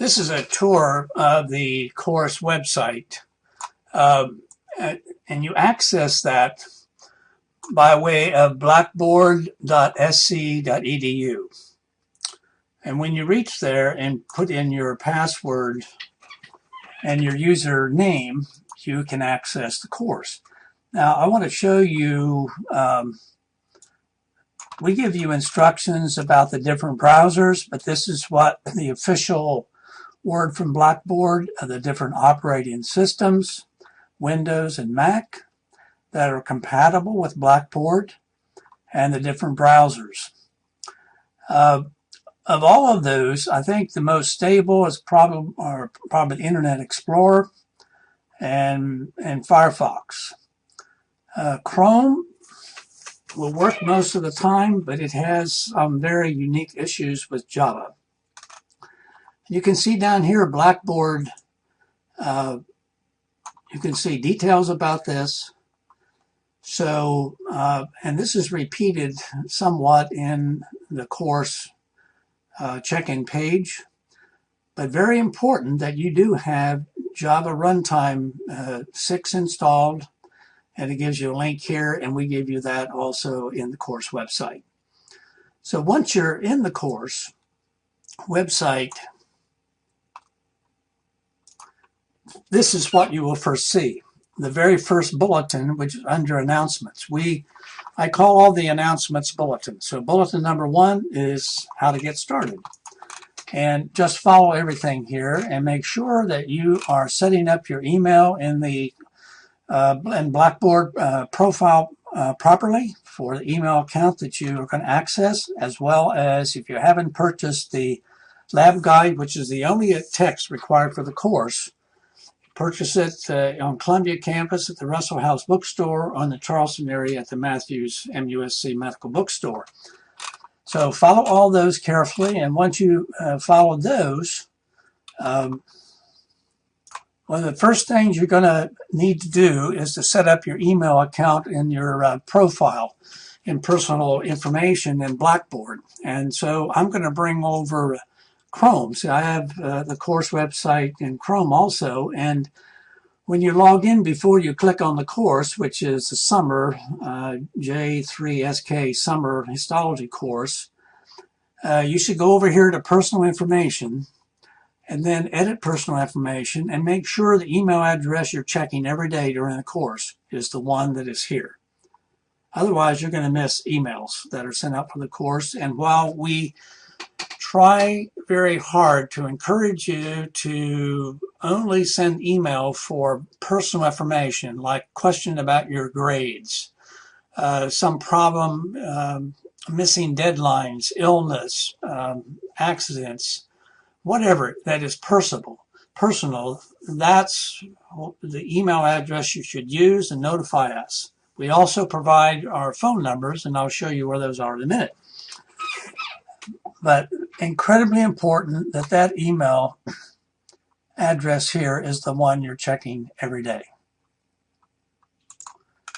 This is a tour of the course website, and you access that by way of blackboard.sc.edu. And when you reach there and put in your password and your username, you can access the course. Now, I want to show you, we give you instructions about the different browsers, but this is what the official word from Blackboard of the different operating systems, Windows and Mac, that are compatible with Blackboard, and the different browsers. Of all of those, I think the most stable is probably Internet Explorer and Firefox. Chrome will work most of the time, but it has some very unique issues with Java. You can see down here Blackboard, you can see details about this. So, and this is repeated somewhat in the course check-in page, but very important that you do have Java Runtime 6 installed, and it gives you a link here, and we give you that also in the course website. So once you're in the course website, this is what you will first see. The very first bulletin, which is under announcements. I call all the announcements bulletins. So bulletin number 1 is how to get started. And just follow everything here and make sure that you are setting up your email in the Blackboard profile properly for the email account that you are going to access, as well as if you haven't purchased the lab guide, which is the only text required for the course, purchase it on Columbia campus at the Russell House Bookstore, or in the Charleston area at the Matthews MUSC Medical Bookstore. So follow all those carefully, and once you follow those, one of the first things you're going to need to do is to set up your email account in your profile in personal information in Blackboard. And so I'm going to bring over Chrome. So I have the course website in Chrome also, and when you log in, before you click on the course, which is the summer J3SK summer histology course, you should go over here to personal information and then edit personal information and make sure the email address you're checking every day during the course is the one that is here. Otherwise, you're going to miss emails that are sent out for the course. And while we try very hard to encourage you to only send email for personal information, like question about your grades, some problem, missing deadlines, illness, accidents, whatever that is personal, that's the email address you should use and notify us. We also provide our phone numbers, and I'll show you where those are in a minute. But incredibly important that that email address here is the one you're checking every day.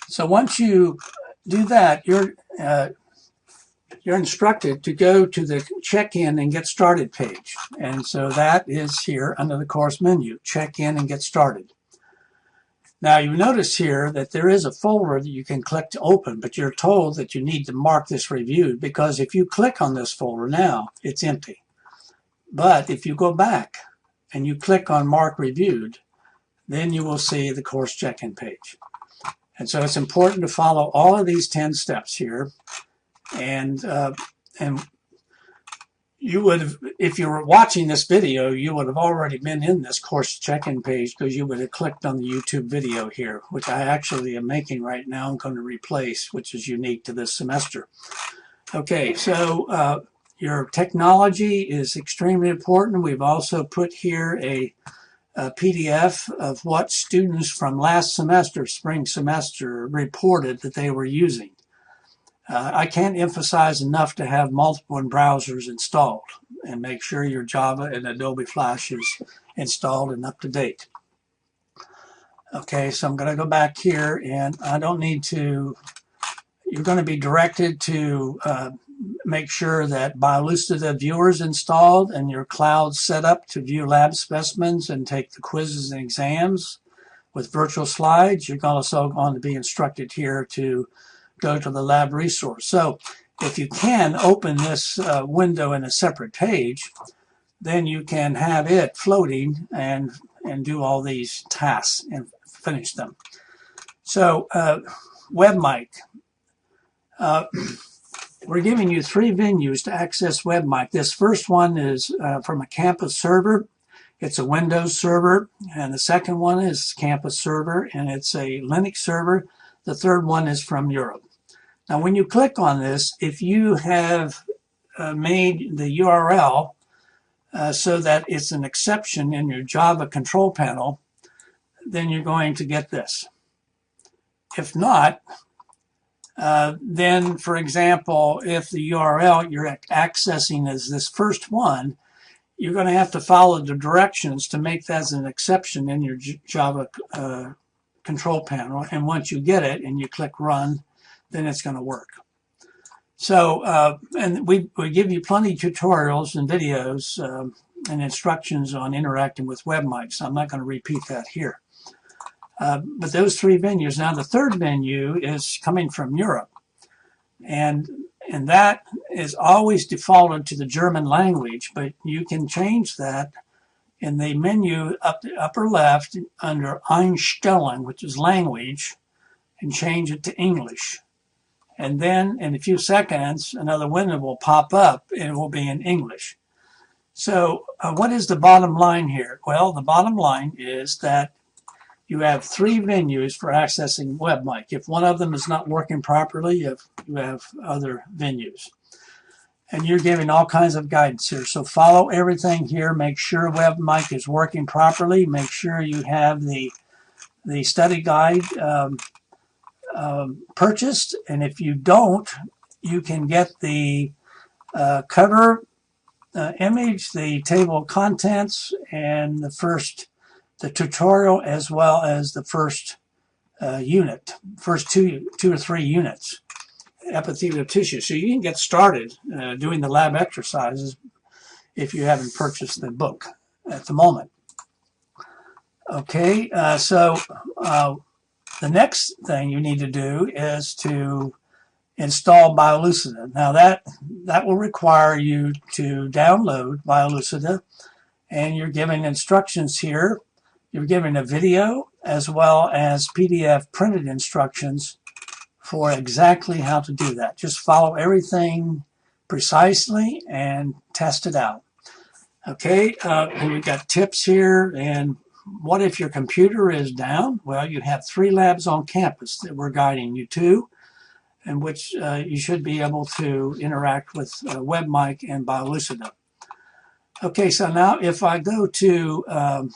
So once you do that, you're instructed to go to the check-in and get started page. And so that is here under the course menu, check in and get started. Now you notice here that there is a folder that you can click to open, but you're told that you need to mark this reviewed, because if you click on this folder now, it's empty. But if you go back and you click on mark reviewed, then you will see the course check-in page. And so it's important to follow all of these 10 steps here. And you would have, if you were watching this video, you would have already been in this course check-in page, because you would have clicked on the YouTube video here, which I actually am making right now. I'm going to replace, which is unique to this semester. Okay, so your technology is extremely important. We've also put here a PDF of what students from last semester, spring semester, reported that they were using. I can't emphasize enough to have multiple browsers installed, and make sure your Java and Adobe Flash is installed and up to date. Okay, so I'm going to go back here, and I don't need to, you're going to be directed to make sure that Biolucida Viewer is installed and your cloud set up to view lab specimens and take the quizzes and exams with virtual slides. You're also going to be instructed here to go to the lab resource. So if you can open this window in a separate page, then you can have it floating and do all these tasks and finish them. So WebMic. We're giving you 3 venues to access WebMic. This first one is from a campus server. It's a Windows server. And the second one is campus server, and it's a Linux server. The third one is from Europe. Now, when you click on this, if you have made the URL so that it's an exception in your Java control panel, then you're going to get this. If not, then, for example, if the URL you're accessing is this first one, you're going to have to follow the directions to make that as an exception in your Java control panel. And once you get it and you click Run, then it's going to work. So, and we give you plenty of tutorials and videos and instructions on interacting with WebMic, so I'm not going to repeat that here. But those 3 venues. Now, the third venue is coming from Europe, and that is always defaulted to the German language, but you can change that in the menu up the upper left under Einstellung, which is language, and change it to English. And then in a few seconds, another window will pop up and it will be in English. So what is the bottom line here? Well, the bottom line is that you have 3 venues for accessing WebMic. If one of them is not working properly, you have other venues. And you're giving all kinds of guidance here. So follow everything here. Make sure WebMic is working properly. Make sure you have the study guide purchased. And if you don't, you can get the cover image, the table of contents, and the tutorial, as well as the first unit, first two or 3 units, epithelial tissue. So you can get started doing the lab exercises if you haven't purchased the book at the moment. Okay, so the next thing you need to do is to install Biolucida. Now that will require you to download Biolucida, and you're given instructions here. You're given a video as well as PDF printed instructions for exactly how to do that. Just follow everything precisely and test it out. Okay, and we've got tips here. And what if your computer is down? Well, you have 3 labs on campus that we're guiding you to, in which you should be able to interact with WebMic and Biolucida. Okay, so now if I go to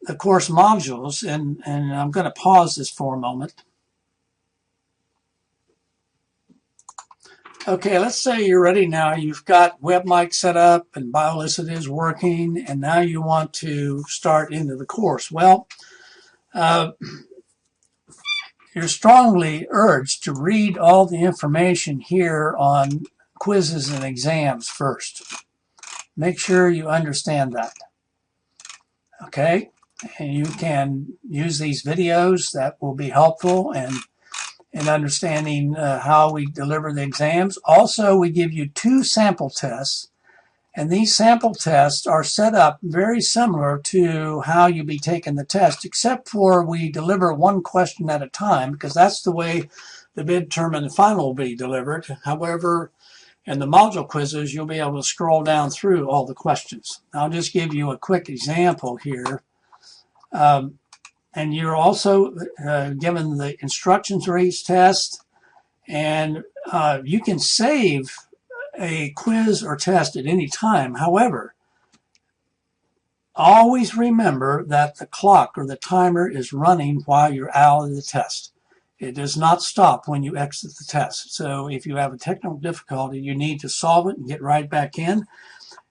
the course modules, and I'm going to pause this for a moment. Okay, let's say you're ready now. You've got WebMic set up and Biolucida is working, and now you want to start into the course. Well, you're strongly urged to read all the information here on quizzes and exams first. Make sure you understand that. Okay? And you can use these videos that will be helpful in understanding how we deliver the exams. Also, we give you 2 sample tests, and these sample tests are set up very similar to how you'll be taking the test, except for we deliver 1 question at a time, because that's the way the midterm and the final will be delivered. However, in the module quizzes, you'll be able to scroll down through all the questions. I'll just give you a quick example here. And you're also given the instructions for each test, and you can save a quiz or test at any time. However, always remember that the clock or the timer is running while you're out of the test. It does not stop when you exit the test. So if you have a technical difficulty, you need to solve it and get right back in.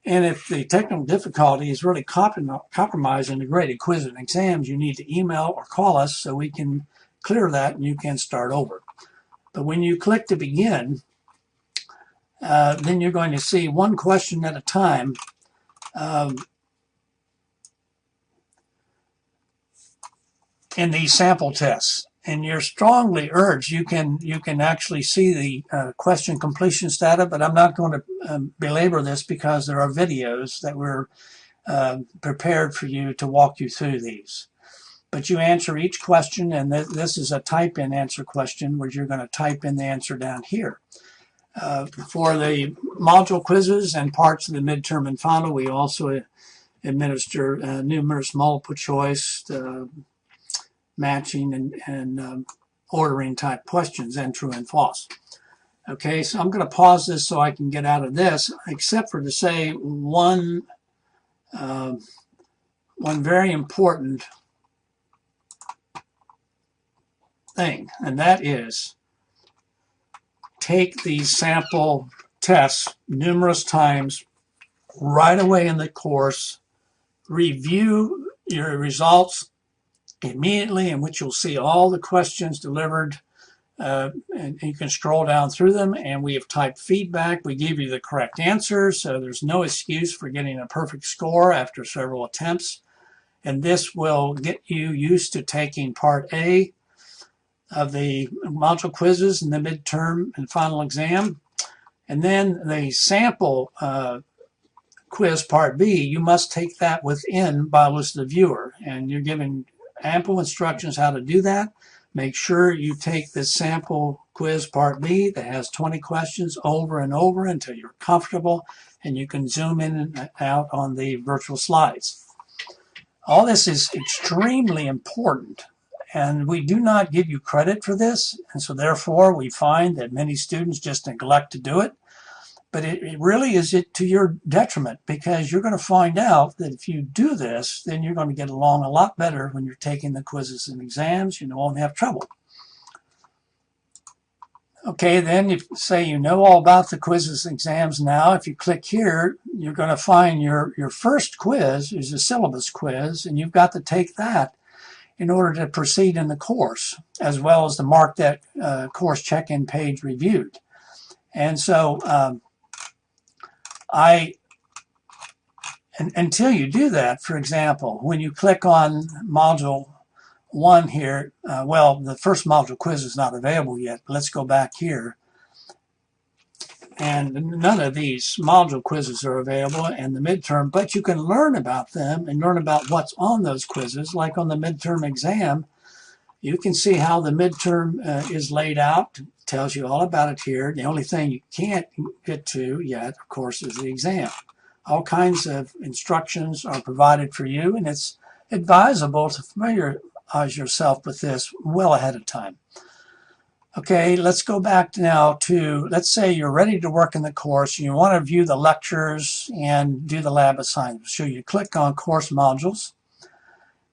And if the technical difficulty is really compromising the graded quiz and exams, you need to email or call us so we can clear that and you can start over. But when you click to begin, then you're going to see one question at a time. In these sample tests, and you're strongly urged, you can actually see the question completion data, but I'm not going to belabor this because there are videos that were prepared for you to walk you through these. But you answer each question, and this is a type-in answer question where you're going to type in the answer down here. For the module quizzes and parts of the midterm and final, we also administer numerous multiple choice, matching and ordering type questions, and true and false. Okay, so I'm going to pause this so I can get out of this, except for to say one very important thing, and that is take these sample tests numerous times right away in the course, review your results immediately, in which you'll see all the questions delivered, and you can scroll down through them, and we have typed feedback. We give you the correct answer, so there's no excuse for getting a perfect score after several attempts. And this will get you used to taking part A of the module quizzes in the midterm and final exam. And then the sample quiz part B, you must take that within Biologist the Viewer, and you're given ample instructions how to do that. Make sure you take this sample quiz part B that has 20 questions over and over until you're comfortable, and you can zoom in and out on the virtual slides. All this is extremely important, and we do not give you credit for this, and so therefore we find that many students just neglect to do it. But it really is to your detriment, because you're going to find out that if you do this, then you're going to get along a lot better when you're taking the quizzes and exams. You won't have trouble. Okay, then if say you know all about the quizzes and exams now, if you click here, you're going to find your first quiz is a syllabus quiz, and you've got to take that in order to proceed in the course, as well as to mark that course check-in page reviewed. And so until you do that, for example, when you click on module 1 here, well, the first module quiz is not available yet. Let's go back here. And none of these module quizzes are available in the midterm, but you can learn about them and learn about what's on those quizzes. Like on the midterm exam, you can see how the midterm is laid out. It tells you all about it here. The only thing you can't get to yet, of course, is the exam. All kinds of instructions are provided for you, and it's advisable to familiarize yourself with this well ahead of time. Okay, let's go back now to, let's say you're ready to work in the course and you want to view the lectures and do the lab assignments. So you click on course modules,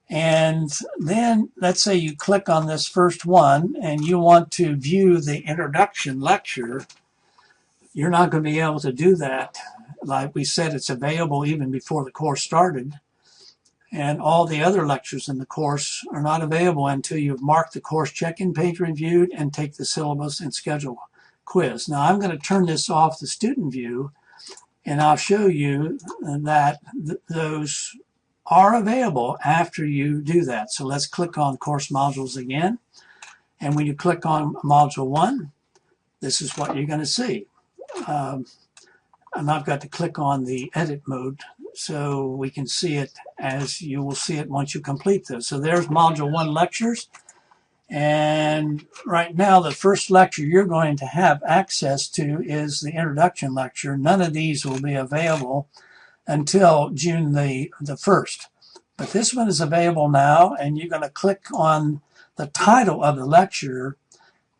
and then let's say you click on this first one and you want to view the introduction lecture. You're not going to be able to do that. Like we said, it's available even before the course started. And all the other lectures in the course are not available until you've marked the course check-in page reviewed and take the syllabus and schedule quiz. Now I'm going to turn this off the student view, and I'll show you that those are available after you do that. So let's click on course modules again. And when you click on module 1, this is what you're going to see. And I've got to click on the edit mode so we can see it as you will see it once you complete this. So there's module 1 lectures. And right now, the first lecture you're going to have access to is the introduction lecture. None of these will be available until June the 1st. But this one is available now, and you're going to click on the title of the lecture,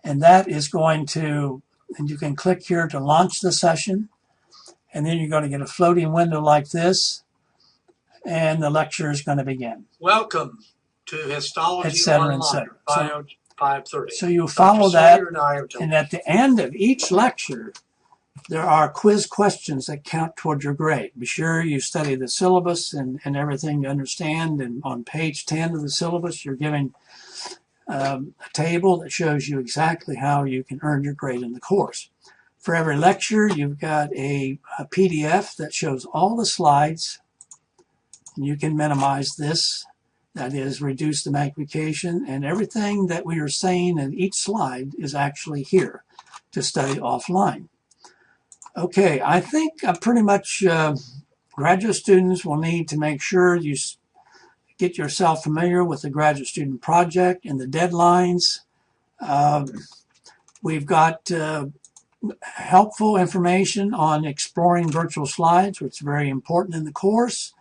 and that is going to, and you can click here to launch the session. And then you're going to get a floating window like this, and the lecture is going to begin. Welcome to Histology Etc., Online, etc. Bio 530. So you follow that, Sawyer and I are and at the end of each lecture, there are quiz questions that count toward your grade. Be sure you study the syllabus and everything to understand. And on page 10 of the syllabus, you're given a table that shows you exactly how you can earn your grade in the course. For every lecture, you've got a PDF that shows all the slides. And you can minimize this. That is, reduce the magnification. And everything that we are saying in each slide is actually here to study offline. Okay, I think pretty much graduate students will need to make sure you get yourself familiar with the graduate student project and the deadlines. We've got helpful information on exploring virtual slides, which is very important in the course.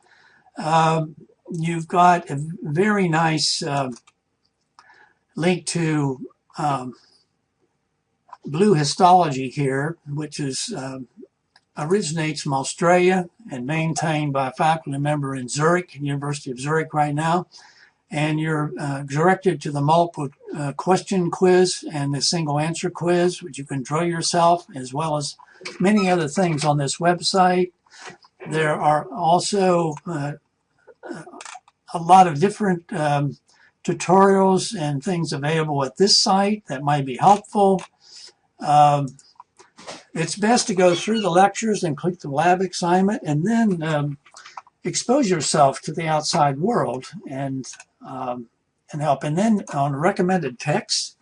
You've got a very nice link to Blue Histology here, which is originates from Australia and maintained by a faculty member in Zurich, University of Zurich right now. And you're directed to the multiple question quiz and the single answer quiz, which you can draw yourself, as well as many other things on this website. There are also a lot of different tutorials and things available at this site that might be helpful. It's best to go through the lectures and click the lab assignment and then expose yourself to the outside world and help. And then on recommended text,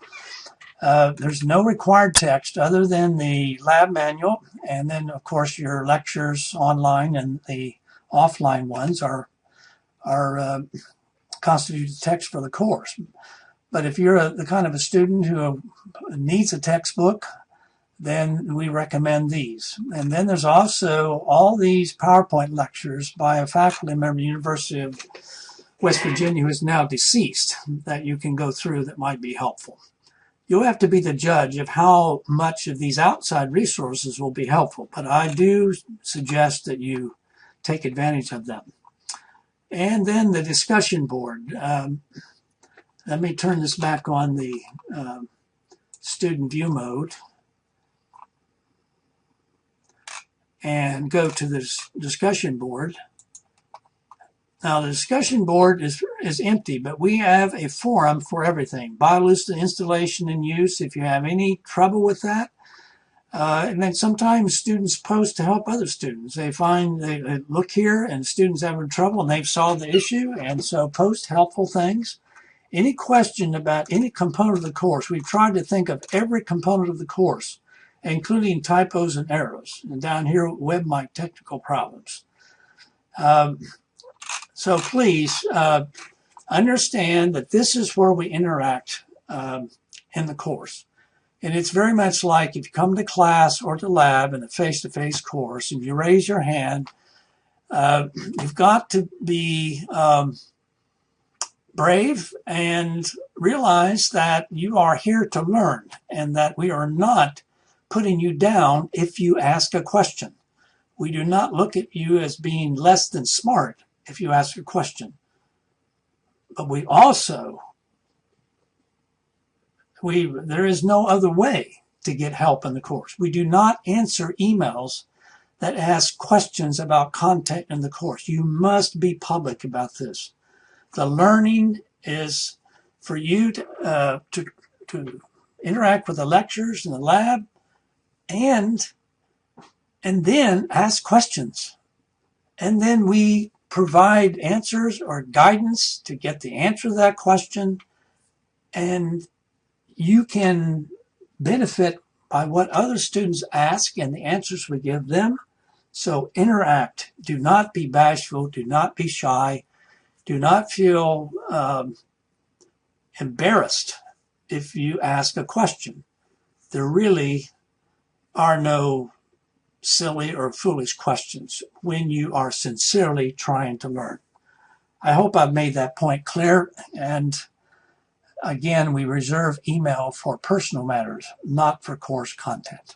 there's no required text other than the lab manual. And then, of course, your lectures online and the offline ones are constitute text for the course. But if you're the kind of a student who needs a textbook, then we recommend these. And then there's also all these PowerPoint lectures by a faculty member at the University of West Virginia who is now deceased that you can go through that might be helpful. You'll have to be the judge of how much of these outside resources will be helpful, but I do suggest that you take advantage of them. And then the discussion board. Let me turn this back on the student view mode and go to this discussion board. Now the discussion board is empty, but we have a forum for everything. BioLucid installation and use, if you have any trouble with that. And then sometimes students post to help other students. They look here and students having trouble and they've solved the issue, and so post helpful things. Any question about any component of the course, we've tried to think of every component of the course, including typos and errors. And down here, WebMic technical problems. So please understand that this is where we interact in the course. And it's very much like if you come to class or to lab in a face-to-face course, if you raise your hand, you've got to be brave and realize that you are here to learn and that we are not putting you down if you ask a question. We do not look at you as being less than smart if you ask a question. But we also, there is no other way to get help in the course. We do not answer emails that ask questions about content in the course. You must be public about this. The learning is for you to interact with the lectures in the lab and then ask questions. And then we provide answers or guidance to get the answer to that question. And you can benefit by what other students ask and the answers we give them. So interact. Do not be bashful. Do not be shy. Do not feel embarrassed if you ask a question. There really are no silly or foolish questions when you are sincerely trying to learn. I hope I've made that point clear. And again, we reserve email for personal matters, not for course content.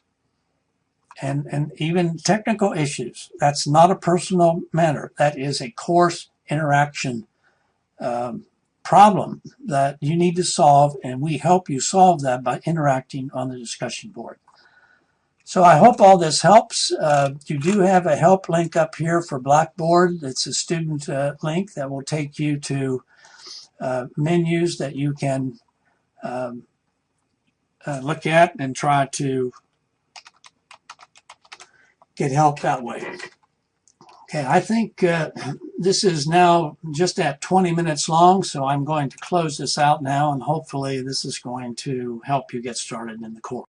And even technical issues, that's not a personal matter. That is a course interaction problem that you need to solve, and we help you solve that by interacting on the discussion board. So I hope all this helps. You do have a help link up here for Blackboard. It's a student link that will take you to menus that you can look at and try to get help that way. Okay, I think this is now just at 20 minutes long, so I'm going to close this out now, and hopefully this is going to help you get started in the course.